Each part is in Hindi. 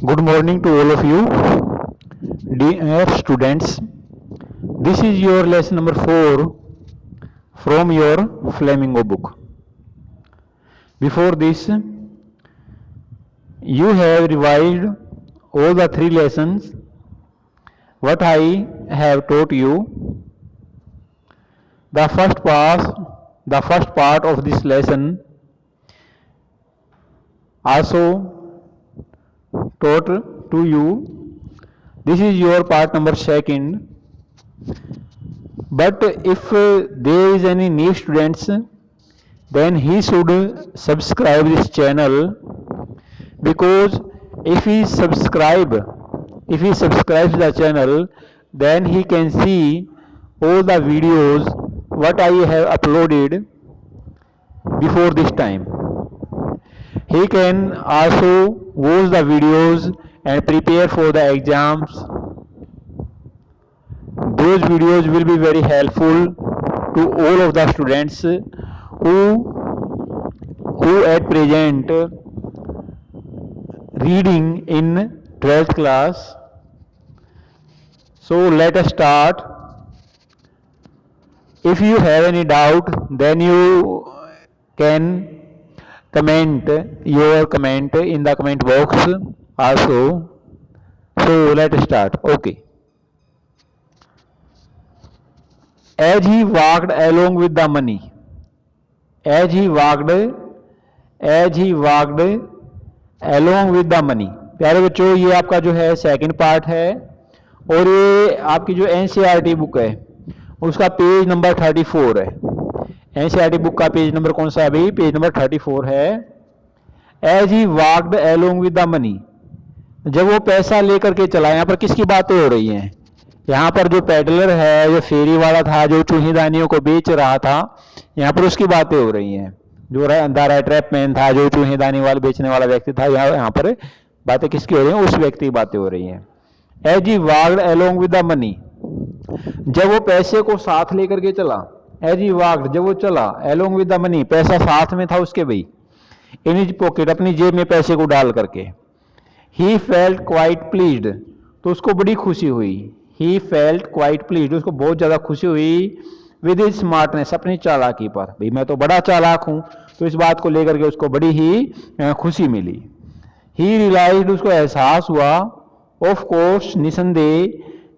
Good morning to all of you, dear students. This is your lesson number 4 from your Flamingo book. Before this, you have revised all the 3 lessons what I have taught you. The first part of this lesson also taught to you. This is your part number 2. But if there is any new students, then he should subscribe this channel, because if he subscribes the channel, then he can see all the videos what I have uploaded before this time. He can also watch the videos and prepare for the exams. Those videos will be very helpful to all of the students who at present reading in 12th class. So let us start. If you have any doubt, then you can comment your comment in the comment box also. So let us start. Okay. As he walked along with the money, as he walked along with the money. प्यारे बच्चों, ये आपका जो है सेकंड पार्ट है और ये आपकी जो एनसीईआरटी बुक है उसका पेज नंबर 34 है। एनसीईआरटी बुक का पेज नंबर कौन सा है भाई? पेज नंबर 34 है। As he walked along with the money, जब वो पैसा लेकर के चला। यहाँ पर किसकी बातें हो रही हैं? यहाँ पर जो पेडलर है, जो फेरी वाला था, जो चूहीदानियों को बेच रहा था, यहाँ पर उसकी बातें हो रही हैं। जो ट्रैप मैन था, जो चूहीदानी वाला बेचने वाला व्यक्ति था, यहाँ पर बातें किसकी हो रही हैं? उस व्यक्ति की बातें हो रही हैं। As he walked along with the money, जब वो पैसे को साथ लेकर के चला। एज ही वॉक्ड, जब वो चला, अलोंग विद द मनी, पैसा साथ में था उसके भाई, इन हिज पॉकेट, अपनी जेब में पैसे को डाल करके। ही फेल्ट क्वाइट प्लीज्ड, तो उसको बड़ी खुशी हुई। ही फेल्ट क्वाइट प्लीज्ड, उसको बहुत ज्यादा खुशी हुई विद हिज स्मार्टनेस, अपनी चालाकी पर। भाई मैं तो बड़ा चालाक हूं, तो इस बात को लेकर के उसको बड़ी ही खुशी मिली। ही रियलाइज्ड, उसको एहसास हुआ, ऑफ कोर्स, निसंदेह,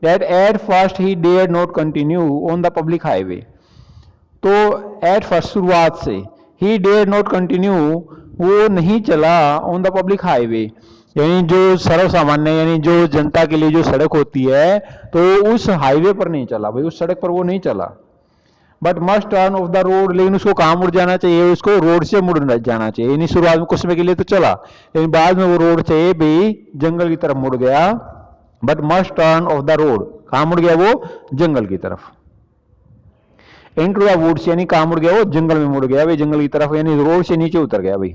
that at first he dare not continue on the public highway. तो एट फर्स्ट, शुरुआत से, ही डेयर नॉट कंटिन्यू, वो नहीं चला ऑन द पब्लिक हाईवे, यानी जो सर्व सामान्य, यानी जो जनता के लिए जो सड़क होती है, तो उस हाईवे पर नहीं चला भाई, उस सड़क पर वो नहीं चला। But must turn off the road, लेकिन उसको कहाँ मुड़ जाना चाहिए? उसको रोड से मुड़ जाना चाहिए। यानी शुरुआत में कुछ समय के लिए तो चला, लेकिन बाद में वो रोड से भी जंगल की तरफ मुड़ गया। But must turn off the road, कहाँ मुड़ गया वो? जंगल की तरफ। इनटू द वुड्स, यानी कहाँ मुड़ गया वो? जंगल में मुड़ गया भाई, जंगल की तरफ, यानी रोड से नीचे उतर गया भाई।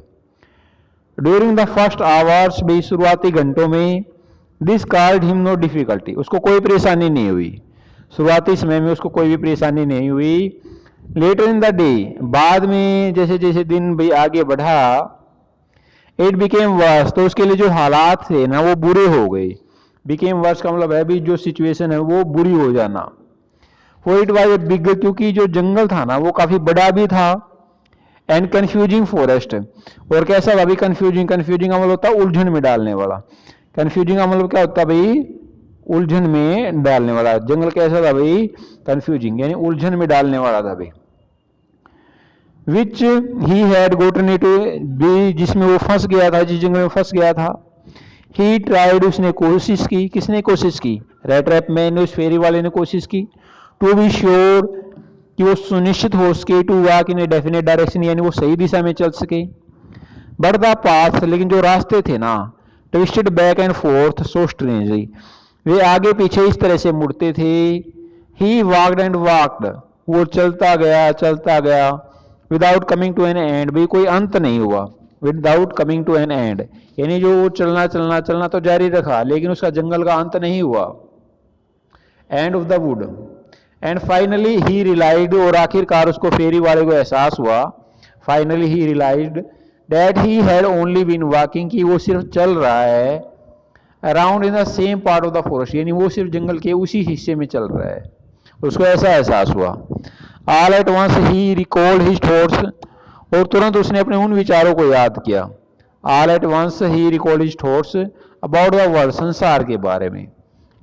ड्यूरिंग द फर्स्ट आवर्स, भी शुरुआती घंटों में, this caused him no difficulty, उसको कोई परेशानी नहीं हुई। शुरुआती समय में उसको कोई भी परेशानी नहीं हुई। लेटर इन द डे, बाद में जैसे जैसे दिन भाई आगे बढ़ा, इट बिकेम वर्स, तो उसके लिए जो हालात थे ना वो बुरे हो गए। बिकेम वर्स का मतलब है भी जो सिचुएशन है वो बुरी हो जाना। For it was a big, क्योंकि जो जंगल था ना वो काफी बड़ा भी था। एंड कंफ्यूजिंग फॉरेस्ट, और कैसा था भाई? कंफ्यूजिंग, कंफ्यूजिंग का मतलब होता है उलझन में डालने वाला। कंफ्यूजिंग का मतलब क्या होता है भाई? उलझन में डालने वाला। जंगल कैसा था भाई? कंफ्यूजिंग, यानी उलझन में डालने वाला था भाई। विच ही हैड गोटन इट, जिसमें वो फंस गया था, जिस जंगल में फंस गया था। ही ट्राइड, उसने कोशिश की। किसने कोशिश की? रेड ट्रैप मैन, उस फेरी वाले ने कोशिश की। टू बी श्योर, कि वो सुनिश्चित हो सके, to walk in a definite direction, यानी वो सही दिशा में चल सके। बट द पाथ, लेकिन जो रास्ते थे ना, twisted back and forth so strangely, वे आगे पीछे इस तरह से मुड़ते थे। ही वॉक्ड एंड वॉक्ड, वो चलता गया without coming to an end, भी कोई अंत नहीं हुआ। Without coming to an end, यानी जो वो चलना तो जारी रखा, लेकिन उसका जंगल का अंत नहीं हुआ। End of the wood, and finally he realised, और आखिरकार उसको फेरी वाले को एहसास हुआ। Finally he realised that he had only been walking, कि वो सिर्फ चल रहा है। Around in the same part of the forest, यानी वो सिर्फ जंगल के उसी हिस्से में चल रहा है। उसको ऐसा एहसास हुआ। All at once he recalled his thoughts, और तुरंत उसने अपने उन विचारों को याद किया। All at once he recalled his thoughts about the world, संसार के बारे में।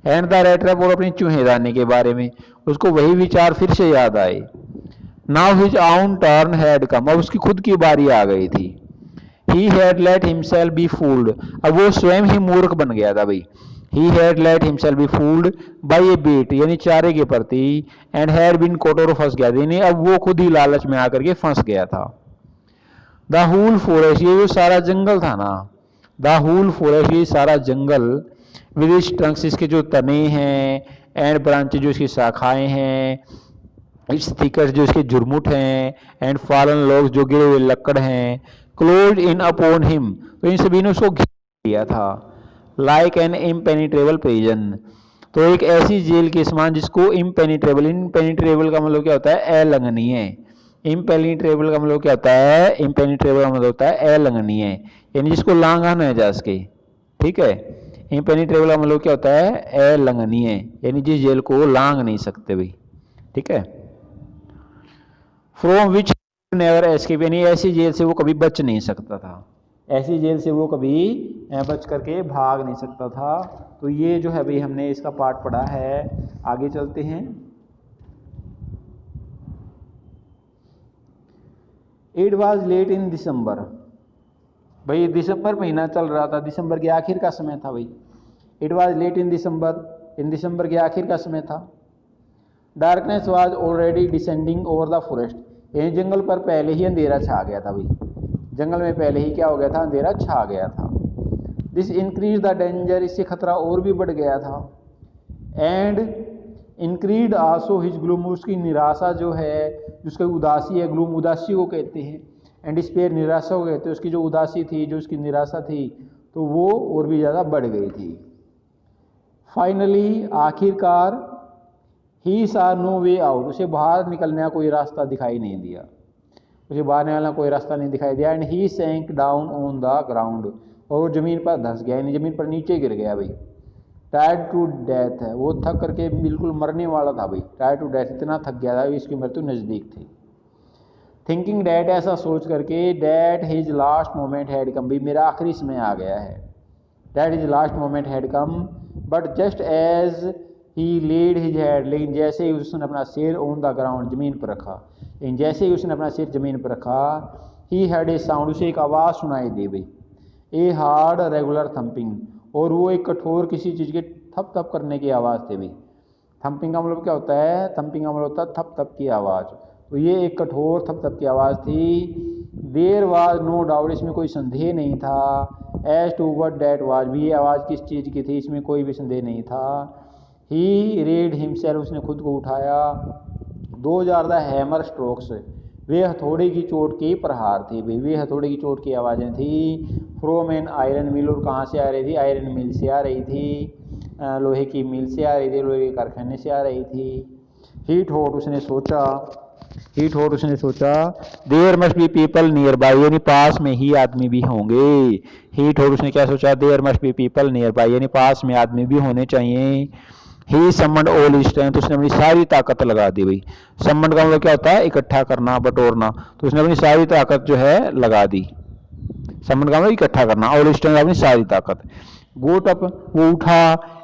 एंड द रेट रैप, और अपनी चूहेदानी के बारे में। उसको वही विचार फिर से याद आए। Now his own turn had come, अब उसकी खुद की बारी आ गई थी। He had let himself be fooled, अब वो स्वयं ही मूर्ख बन गया था भाई। He had let himself be fooled by a bait, यानी चारे के प्रति। एंड हैड बीन कोट, और फंस गया था, यानी अब वो खुद ही लालच में आकर के फंस गया था। द होल फॉरेस्ट, ये जो सारा जंगल था ना, द होल फॉरेस्ट, ये सारा जंगल, विद इट्स ट्रंक्स, इसके जो तने हैं, एंड ब्रांचेज, जो इसकी शाखाएं हैं, इट्स थिकर्स, जो इसके झुरमुट हैं, एंड फॉलन लॉग्स, जो गिरे हुए लकड़ हैं, क्लोज इन अपॉन हिम, तो इन सभी ने उसको घेर लिया था। लाइक एन इम्पेनिट्रेबल प्रिजन, तो एक ऐसी जेल के समान जिसको इम्पेनिट्रेबल, इम्पेनिट्रेबल का मतलब क्या होता है, अलंघनीय। इम्पेनिट्रेबल का मतलब क्या होता है, इम्पेनिट्रेबल का मतलब होता है अलंघनीय, यानी जिसको लांघा न जा सके। ठीक है, इम्पेनिट्रेबल का मतलब क्या होता है, अलंघनीय, यानी जिस जेल को लांघ नहीं सकते भाई। ठीक है, फ्रॉम विच नेवर एस्केप, यानी ऐसी जेल से वो कभी बच नहीं सकता था, ऐसी जेल से वो कभी बच करके भाग नहीं सकता था। तो ये जो है भाई हमने इसका पार्ट पढ़ा है। आगे चलते हैं। इट वॉज लेट इन दिसंबर, भाई दिसंबर महीना चल रहा था, दिसंबर के आखिर का समय था भाई। इट वॉज लेट इन दिसंबर के आखिर का समय था। Darkness was already descending over the forest, यानी जंगल पर पहले ही अंधेरा छा गया था भाई। जंगल में पहले ही क्या हो गया था, अंधेरा छा गया था। दिस इंक्रीज द डेंजर, इससे खतरा और भी बढ़ गया था। एंड इंक्रीड आसो हिज ग्लूम, उसकी निराशा जो है, जिसकी उदासी है, ग्लूम उदासी को कहते हैं, एंड डिस्पेयर निराशा को कहते हैं। उसकी जो उदासी थी, जो उसकी निराशा थी, तो वो और भी ज़्यादा बढ़ गई थी। फाइनली, आखिरकार, ही सा नो वे आउट, उसे बाहर निकलने का कोई रास्ता दिखाई नहीं दिया, उसे बाहर निकलने का कोई रास्ता नहीं दिखाई दिया। And he sank down on the ground, और वो जमीन पर धंस गया, यानी जमीन पर नीचे गिर गया भाई। टायर्ड टू डेथ है, वो थक करके बिल्कुल मरने वाला था भाई। टायर्ड टू डेथ, इतना थक गया था, इसकी मृत्यु नज़दीक थी। थिंकिंग डैट, ऐसा सोच करके, that his last moment had come, भाई मेरा आखिरी समय आ गया है। That his last moment had come, but just as he laid his head, लेकिन जैसे ही उसने अपना सिर ऑन द ग्राउंड, जमीन पर रखा, लेकिन जैसे ही उसने अपना सिर जमीन पर रखा, ही हैड ए साउंड, उसे एक आवाज़ सुनाई दी भाई। ए हार्ड रेगुलर थम्पिंग, और वो एक कठोर किसी चीज़ के थप थप करने की आवाज़ थी भाई। थम्पिंग का मतलब क्या होता है, थम्पिंग का मतलब होता है थप थप की आवाज़। तो ये एक कठोर थप थप की आवाज़ थी। देयर वाज नो डाउट, इसमें कोई संदेह नहीं था। As to what that was, भी ये आवाज़ किस चीज़ की थी, इसमें कोई भी संदेह नहीं था। ही रेड हिमसेल्फ, उसने खुद को उठाया। 2000 द हैमर स्ट्रोक्स, वे हथौड़े की चोट के प्रहार थे भाई, वे हथौड़े की चोट की आवाज़ें थी। फ्रोम एन आयरन मिल, और कहाँ से आ रही थी, आयरन मिल से आ रही थी, लोहे की मिल से आ रही थी, लोहे के कारखाने से आ रही थी। ही थॉट, उसने सोचा, ही थॉट, उसने सोचा, there must be people nearby, यानी पास में ही आदमी भी होंगे। ही थॉट, उसने क्या सोचा, there must be people nearby, यानी पास में आदमी भी होने चाहिए। He summoned all his strength, उसने अपनी सारी ताकत लगा दी भाई। समन्ड का मतलब क्या होता है, इकट्ठा करना, बटोरना, तो उसने अपनी सारी ताकत जो है लगा दी। समन्ड का मतलब इकट्ठा करना, ऑल हिज स्ट्रेंथ, अपनी सारी ताकत। गोट अप, वो उठा,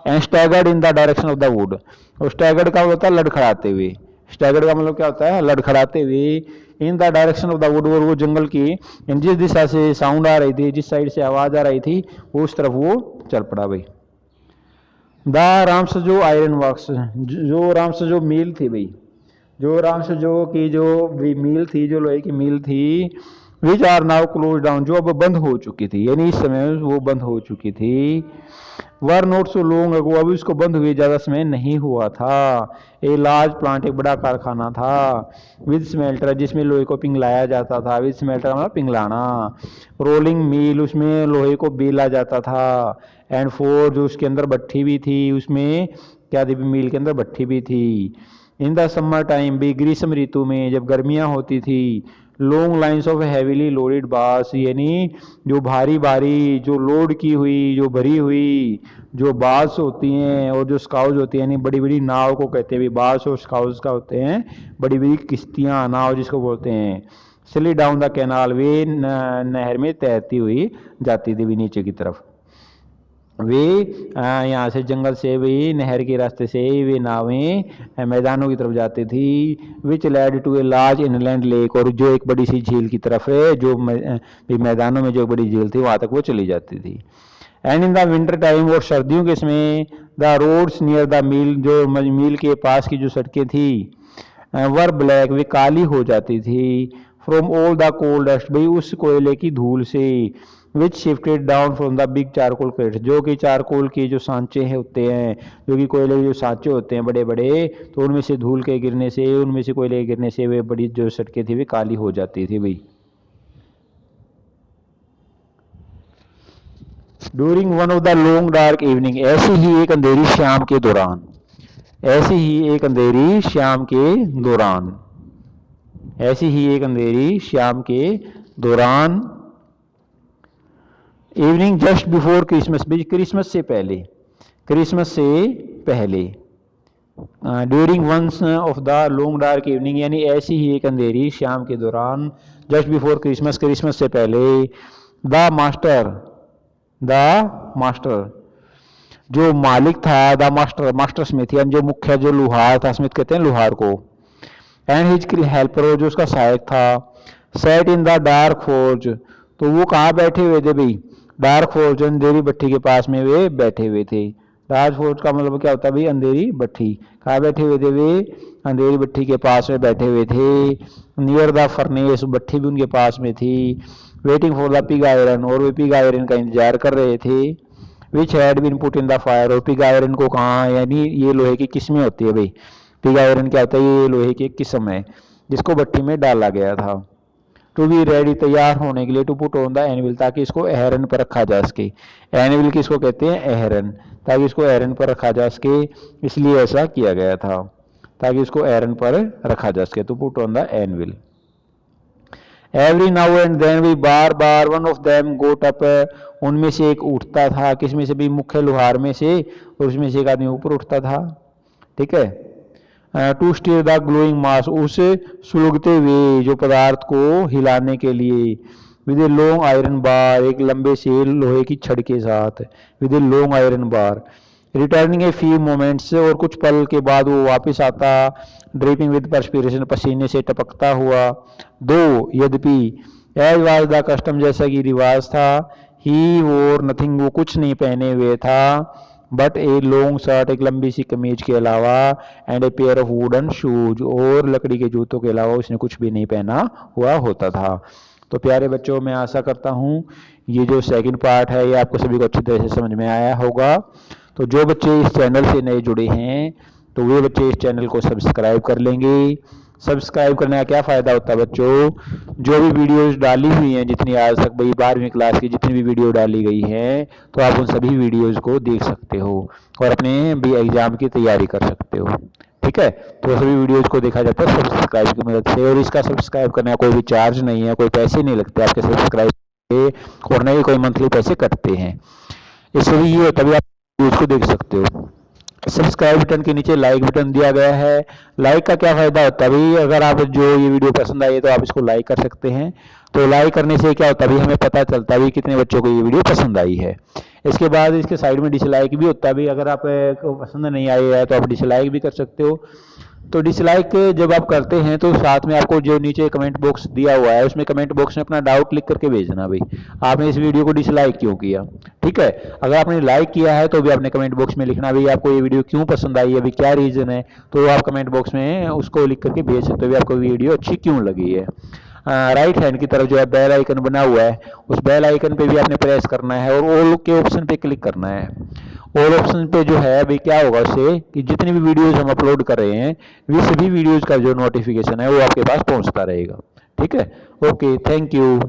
and staggered in the direction of the would, और स्टैगर्ड का होता है लड़खड़ाते हुए। स्टैगर्ड का मतलब क्या होता है, लड़खड़ाते हुए। In the direction of the would, और वो जंगल की जिस दिशा से साउंड आ रही थी, जिस साइड से आवाज आ रही थी, उस तरफ वो चल पड़ा भाई। द राम्स जो आयरन वर्क्स, जो राम्स जो मील थी भाई, जो राम्स जो की जो मील थी, जो लोहे की मील थी, which are now close down, जो अब बंद हो चुकी थी, यानी इस समय वो बंद हो चुकी थी। वर नोट सो लॉन्ग अगो, अभी उसको बंद हुए ज़्यादा समय नहीं हुआ था। ए लार्ज प्लांट, एक बड़ा कारखाना था। विद स्मेल्टर, जिसमें लोहे को पिघलाया जाता था, विद स्मेल्टर मतलब पिघलाना। रोलिंग मील, उसमें लोहे को बेला जाता था। एंड फोर, जो उसके अंदर भट्ठी भी थी, उसमें क्या थी, मील के अंदर भट्ठी भी थी। इन द समर टाइम भी, ग्रीष्म ऋतु में जब गर्मियाँ होती थी, long lines of heavily loaded बास, यानी जो भारी भारी जो लोड की हुई जो भरी हुई जो बास होती हैं और जो स्काउज होती हैं, यानी बड़ी बड़ी नाव को कहते हैं, बास और स्काउज का होते हैं बड़ी बड़ी किश्तियाँ, नाव जिसको बोलते हैं। स्ली डाउन द कैनाल, वे नहर में तैरती हुई जाती थी भी नीचे की तरफ। वे यहाँ से जंगल से भी नहर के रास्ते से वे नावें मैदानों की तरफ जाती थी। Which led to a large inland lake, और जो एक बड़ी सी झील की तरफ है, जो मैदानों में जो बड़ी झील थी वहाँ तक वो चली जाती थी। And in the winter time, और सर्दियों के समय, the roads near the mill, जो मिल के पास की जो सड़कें थी वर ब्लैक, वे काली हो जाती थी। From all the coal dust, भाई उस कोयले की धूल से। Which shifted down from the big charcoal crates, जो कि चारकोल के जो सांचे हैं होते हैं, जो कि कोयले के जो सांचे होते हैं बड़े बड़े, तो उनमें से धूल के गिरने से, उनमें से कोयले के गिरने से वे बड़ी जो सड़कें थी वे काली हो जाती थी भाई। During one of the long dark evening, ऐसी ही एक अंधेरी शाम के दौरान, ऐसी ही एक अंधेरी शाम के दौरान, ऐसी ही एक अंधेरी शाम के दौरान, evening just before Christmas, Christmas से पहले, क्रिसमस से पहले, during once of the long dark evening, यानी ऐसी ही एक अंधेरी शाम के दौरान, जस्ट बिफोर क्रिसमस, क्रिसमस से पहले, द मास्टर, द मास्टर, जो मालिक था, द मास्टर, मास्टर स्मिथ, यानी जो मुख्य जो लुहार था, स्मिथ कहते हैं लुहार को, एंड हिज हेल्पर, जो उसका सहायक था, set in the dark forge, तो वो कहाँ बैठे हुए थे भाई, डार्क फोर्ज, अंधेरी भट्टी के पास में वे बैठे हुए थे। डार्क फोर्ज का मतलब क्या होता है भाई, अंधेरी भट्टी। कहाँ बैठे हुए थे वे, अंधेरी भट्टी के पास में बैठे हुए थे। नियर द फर्नेस, भट्टी भी उनके पास में थी। Waiting for the pig iron, और वे पिग आयरन का इंतजार कर रहे थे। Which had been put in the fire, और पिग आयरन को कहाँ, यानी ये लोहे की किस्में होती है भाई, पिग आयरन क्या होता है, ये लोहे की किस्म है जिसको भट्टी में डाला गया था। टू बी रेडी, तैयार होने के लिए, to put on the anvil, ताकि इसको एहरन पर रखा जा सके। एनविल किसको कहते हैं, एहरन, ताकि इसको एहरन पर रखा जा सके, इसलिए ऐसा किया गया था, ताकि इसको एहरन पर रखा जा सके, to put on the anvil. Every now and then, भी बार बार, one of them got up, उनमें से एक उठता था, किसमें से भी, मुख्य लुहार में से, और उसमें से एक आदमी ऊपर उठता था, ठीक है। टू स्टीयर द ग्लोइंग मास, उस सुलगते हुए जो पदार्थ को हिलाने के लिए, with a long iron bar, एक लंबे से लोहे की छड़ के साथ, with a long iron bar. Returning a few moments, और कुछ पल के बाद वो वापस आता, ड्रिपिंग विद परस्पिरेशन, पसीने से टपकता हुआ। दो, यद्यपि, एज वाज द कस्टम, जैसा कि रिवाज था, ही वोर नथिंग, वो कुछ नहीं पहने हुए था, बट ए लॉन्ग शर्ट, एक लंबी सी कमीज के अलावा, and a pair of wooden shoes, और लकड़ी के जूतों के अलावा उसने कुछ भी नहीं पहना हुआ होता था। तो प्यारे बच्चों, मैं आशा करता हूँ ये जो सेकंड पार्ट है ये आपको सभी को अच्छी तरह से समझ में आया होगा। तो जो बच्चे इस चैनल से नए जुड़े हैं तो वे बच्चे इस चैनल को सब्सक्राइब कर लेंगे। सब्सक्राइब करने का क्या फ़ायदा होता है बच्चों, जो भी वीडियोस डाली हुई हैं, जितनी आज तक भाई 12वीं क्लास की जितनी भी वीडियो डाली गई हैं, तो आप उन सभी वीडियोस को देख सकते हो और अपने भी एग्ज़ाम की तैयारी कर सकते हो, ठीक है। तो सभी वीडियोस को देखा जाता है सब्सक्राइब की मदद से, और इसका सब्सक्राइब करने का कोई भी चार्ज नहीं है, कोई पैसे नहीं लगते आपके सब्सक्राइब के, और न ही कोई मंथली पैसे कटते हैं। इससे भी ये तभी आप वीडियोस को देख सकते हो। सब्सक्राइब बटन के नीचे लाइक बटन दिया गया है। लाइक का क्या फ़ायदा होता है भाई, अगर आप जो ये वीडियो पसंद आई है तो आप इसको लाइक कर सकते हैं। तो लाइक करने से क्या होता है भाई, हमें पता चलता है भाई कितने बच्चों को ये वीडियो पसंद आई है। इसके बाद इसके साइड में डिसलाइक भी होता है भाई, अगर आप को पसंद नहीं आई है तो आप डिसलाइक भी कर सकते हो। तो डिसलाइक जब आप करते हैं तो साथ में आपको जो नीचे कमेंट बॉक्स दिया हुआ है उसमें कमेंट बॉक्स में अपना डाउट लिख करके भेजना भाई, आपने इस वीडियो को डिसलाइक क्यों किया, ठीक है। अगर आपने लाइक किया है तो भी आपने कमेंट बॉक्स में लिखना भाई आपको ये वीडियो क्यों पसंद आई है, अभी क्या रीज़न है, तो आप कमेंट बॉक्स में उसको लिख करके भेज सकते हो भी आपको वीडियो अच्छी क्यों लगी है। राइट हैंड की तरफ जो है बेल आइकन बना हुआ है, उस बेल आइकन पे भी आपने प्रेस करना है और ऑल के ऑप्शन पे क्लिक करना है। ऑल ऑप्शन पे जो है अभी क्या होगा उससे कि जितनी भी वीडियोस हम अपलोड कर रहे हैं वे सभी वीडियोस का जो नोटिफिकेशन है वो आपके पास पहुंचता रहेगा, ठीक है। Okay, thank you.